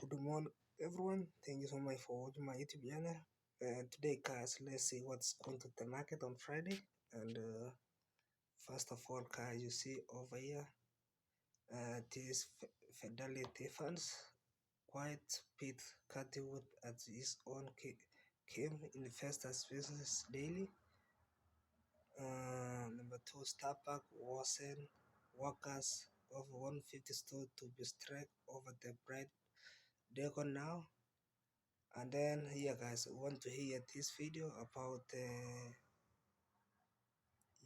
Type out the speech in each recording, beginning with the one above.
Good morning, everyone. Thank you so much for watching my YouTube channel. Today, guys, let's see what's going to the market on Friday. And first of all, guys, you see over here, this Fidelity Funds quite bit cutting wood at his own came in the first as business daily. Number two, Starbucks wasn't workers of 150 store to be struck over the bright Dagon now. And then here guys, we want to hear this video about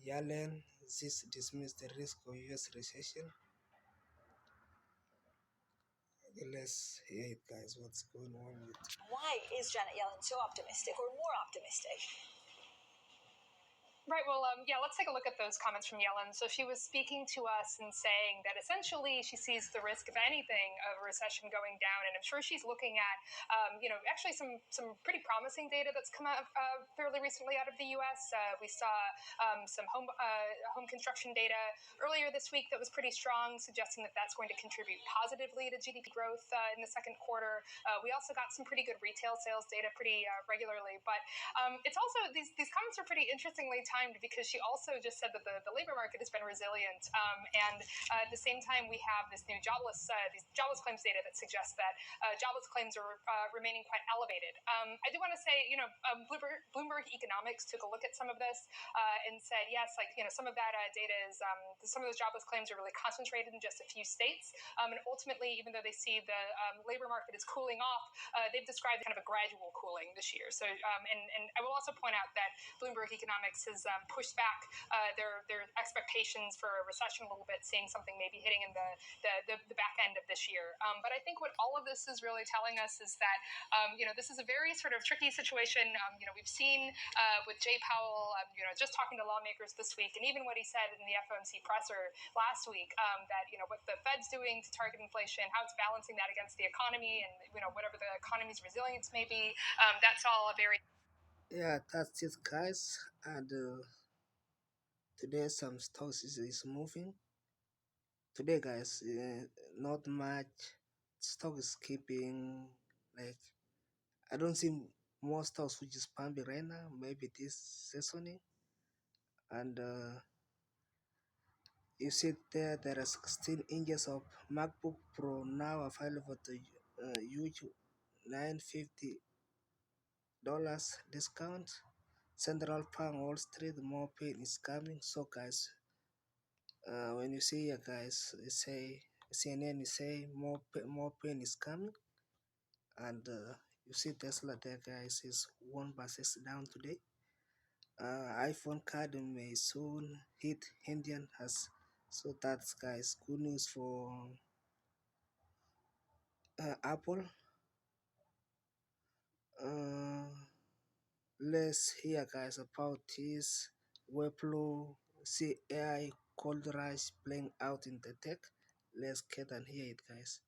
Yellen this dismiss the risk of US recession. Okay, let's hear it guys, what's going on with. Why is Janet Yellen so optimistic or more optimistic? Right. Well, let's take a look at those comments from Yellen. So she was speaking to us and saying that essentially she sees the risk, if anything, of a recession going down. And I'm sure she's looking at, actually some pretty promising data that's come out fairly recently out of the U.S. We saw some home construction data earlier this week that was pretty strong, suggesting that that's going to contribute positively to GDP growth in the second quarter. We also got some pretty good retail sales data pretty regularly. But it's also, these comments are pretty interestingly timed because she also just said that the labor market has been resilient. And at the same time, we have this new these jobless claims data that suggests that jobless claims are remaining quite elevated. I do want to say, Bloomberg Economics took a look at some of this and said, yes, some of that data is, some of those jobless claims are really concentrated in just a few states. And ultimately, even though they see the labor market is cooling off, they've described kind of a gradual cooling this year. So, and I will also point out that Bloomberg Economics has pushed back their expectations for a recession a little bit, seeing something maybe hitting in the back end of this year. But I think what all of this is really telling us is that this is a very sort of tricky situation. We've seen with Jay Powell, just talking to lawmakers this week, and even what he said in the FOMC presser last week, that what the Fed's doing to target inflation, how it's balancing that against the economy, and whatever the economy's resilience may be. That's all a very That's it guys. And today some stocks is moving. Today guys, not much stock is keeping, like I don't see more stocks which is pumping right now. Maybe this seasoning. And you see there are 16 inches of MacBook Pro now available at the huge $950 discount. Central Park Wall Street, more pain is coming. So guys, when you see here guys, you say CNN is say more pain is coming. And you see Tesla there guys is 1% down today. iPhone card may soon hit Indian has. So that's guys good news for Apple. Let's hear guys about this Webflow see AI cold rise playing out in the tech. Let's get and hear it guys.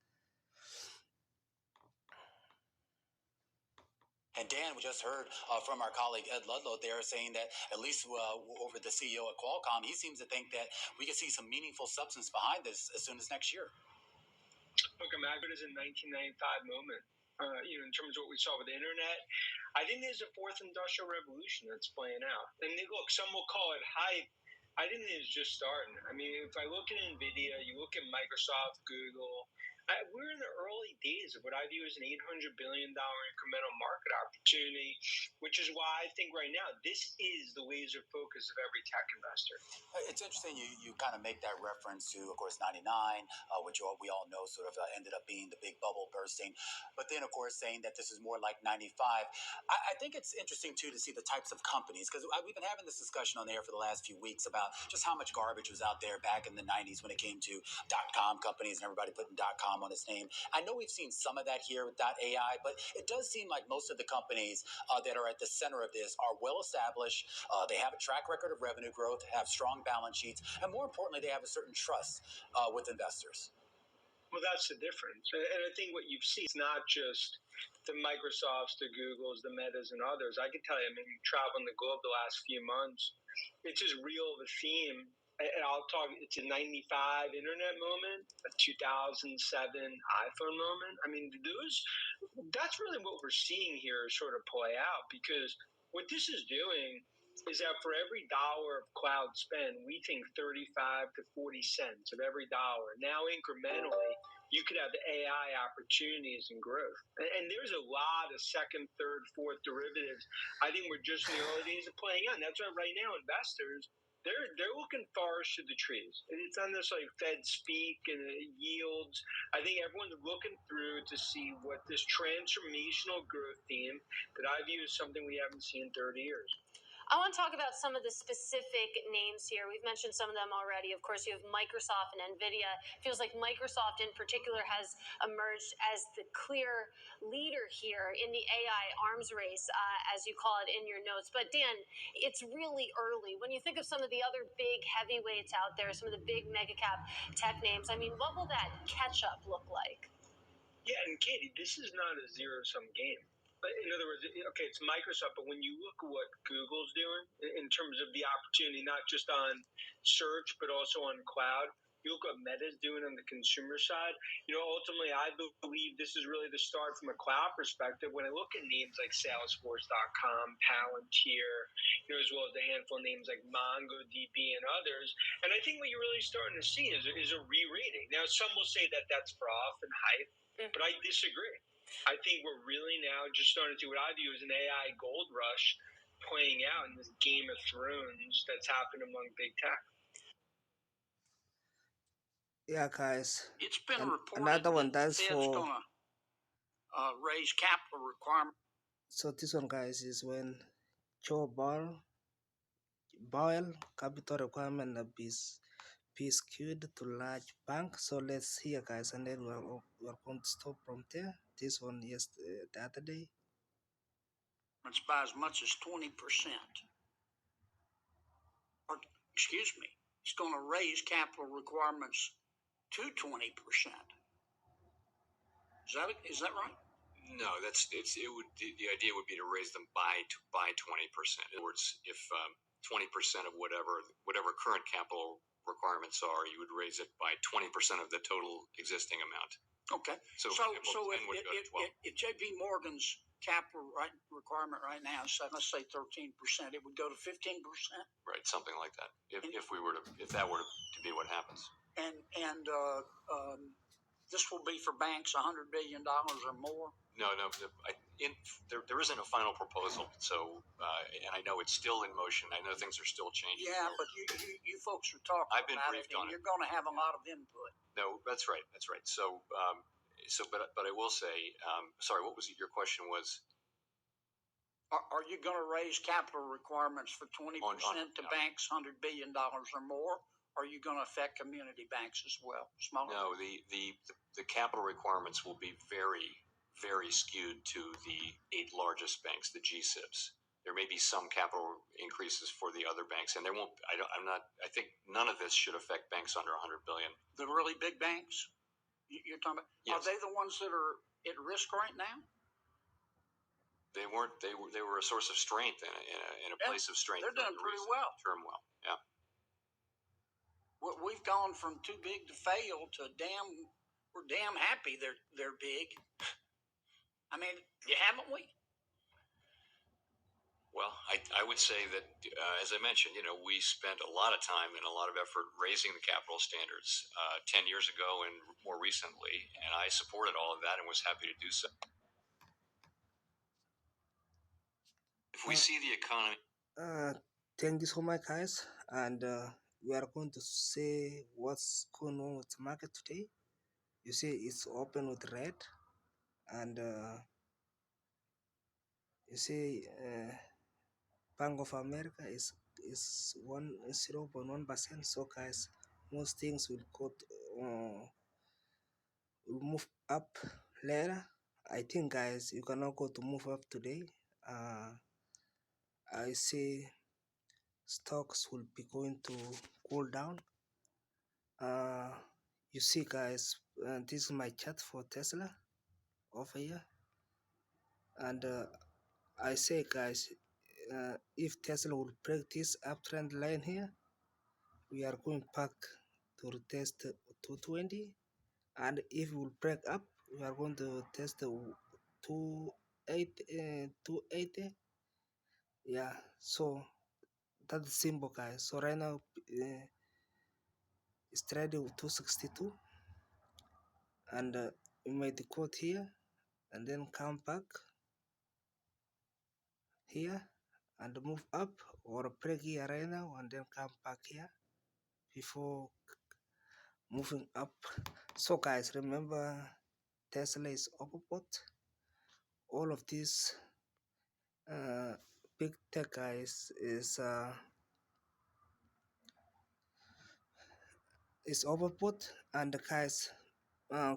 And Dan, we just heard from our colleague Ed Ludlow there saying that at least over the CEO at Qualcomm, he seems to think that we could see some meaningful substance behind this as soon as next year. Look, Imagine is a 1995 moment. In terms of what we saw with the internet, I think there's a fourth industrial revolution that's playing out. And look, some will call it hype. I think it's just starting. I mean, if I look at NVIDIA, you look at Microsoft, Google, we're in the early days of what I view as an $800 billion incremental market opportunity, which is why I think right now this is the laser focus of every tech investor. It's interesting you kind of make that reference to, of course, 99, which we all know sort of ended up being the big bubble bursting. But then, of course, saying that this is more like 95. I think it's interesting, too, to see the types of companies, because we've been having this discussion on the air for the last few weeks about just how much garbage was out there back in the 90s when it came to .com companies and everybody putting .com on its name. I know we've seen some of that here with .ai, but it does seem like most of the companies that are at the center of this are well established. They have a track record of revenue growth, have strong balance sheets, and more importantly, they have a certain trust with investors. Well, that's the difference. And I think what you've seen is not just the Microsofts, the Googles, the Metas, and others. I can tell you, I mean, traveling the globe the last few months, it's as real of a theme and I'll talk, it's a 95 internet moment, a 2007 iPhone moment. I mean, that's really what we're seeing here sort of play out, because what this is doing is that for every dollar of cloud spend, we think 35 to 40 cents of every dollar. Now, incrementally, you could have AI opportunities and growth. And there's a lot of second, third, fourth derivatives. I think we're just in the early days of playing out. And that's why right now investors, they're looking forest to the trees. And it's not necessarily Fed speak and yields. I think everyone's looking through to see what this transformational growth theme that I view as something we haven't seen in 30 years. I want to talk about some of the specific names here. We've mentioned some of them already. Of course, you have Microsoft and NVIDIA. It feels like Microsoft in particular has emerged as the clear leader here in the AI arms race, as you call it in your notes. But Dan, it's really early. When you think of some of the other big heavyweights out there, some of the big mega cap tech names, I mean, what will that catch up look like? Yeah, and Katie, this is not a zero-sum game. In other words, okay, it's Microsoft, but when you look at what Google's doing in terms of the opportunity, not just on search, but also on cloud, you look what Meta's doing on the consumer side, ultimately, I believe this is really the start from a cloud perspective. When I look at names like Salesforce.com, Palantir, as well as a handful of names like MongoDB and others, and I think what you're really starting to see is a re-rating. Now, some will say that that's froth and hype, but I disagree. I think we're really now just starting to see what I view as an AI gold rush playing out in this Game of Thrones that's happened among big tech. Yeah, guys. It's been And reported another one, that the that's Fed's for. going to raise capital requirements. So this one, guys, is when Joe Boyle capital requirement be skewed to large bank. So let's hear, guys, and then we're going to stop from there. This one, yes, the other day. By as much as 20%. Or, excuse me, it's going to raise capital requirements to 20%. Is that right? No, it would the idea would be to raise them by 20%. In other words, if 20% of whatever current capital requirements are, you would raise it by 20% of the total existing amount. Okay. So if JP Morgan's capital requirement right now is, let's say 13%, it would go to 15%. Right, something like that. If that were to be what happens. And this will be for banks $100 billion or more. No. There isn't a final proposal. So, and I know it's still in motion. I know things are still changing. Yeah, but you folks are talking. I've been briefed on it. You're going to have a lot of input. No, that's right. So, but I will say, sorry, what was it? Your question was? Are you going to raise capital requirements for 20% to banks $100 billion or more? Or are you going to affect community banks as well? Smaller? No, the capital requirements will be very, very skewed to the 8 largest banks, the GSIBs. There may be some capital increases for the other banks, and there won't. I think none of this should affect banks under 100 billion. The really big banks you're talking about. Yes. Are they the ones that are at risk right now? They weren't. They were a source of strength in a place of strength. They're doing pretty well. Turmoil. Yeah. We've gone from too big to fail to we're damn happy they're big. I mean, haven't we? Well, I would say that, as I mentioned, we spent a lot of time and a lot of effort raising the capital standards 10 years ago and more recently, and I supported all of that and was happy to do so. If we see the economy... Thank you so much, guys. And we are going to see what's going on with the market today. You see, it's open with red. And you see, Bank of America is 0.1%. So, guys, most things will move up later. I think, guys, you cannot go to move up today. I see stocks will be going to cool down. You see, guys, this is my chart for Tesla over here, and I say, guys, if Tesla will break this uptrend line here, we are going back to retest 220, and if we will break up, we are going to test the 280. Yeah, so that's simple, guys. So right now it's trading with 262, and we made the quote here, and then come back here and move up, or break here right now and then come back here before moving up. So guys, remember, Tesla is overbought. All of these big tech guys is overbought, and the guys,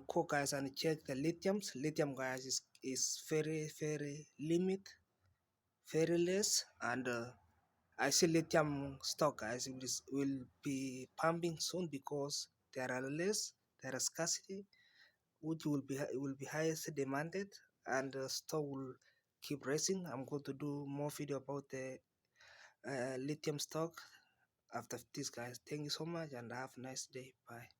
core guys, and check the lithium guys is very limit, very less, and I see lithium stock guys will be pumping soon because there are less, there is scarcity, which will be highest demanded, and the stock will keep rising. I'm going to do more video about the lithium stock after this, guys. Thank you so much, and have a nice day. Bye.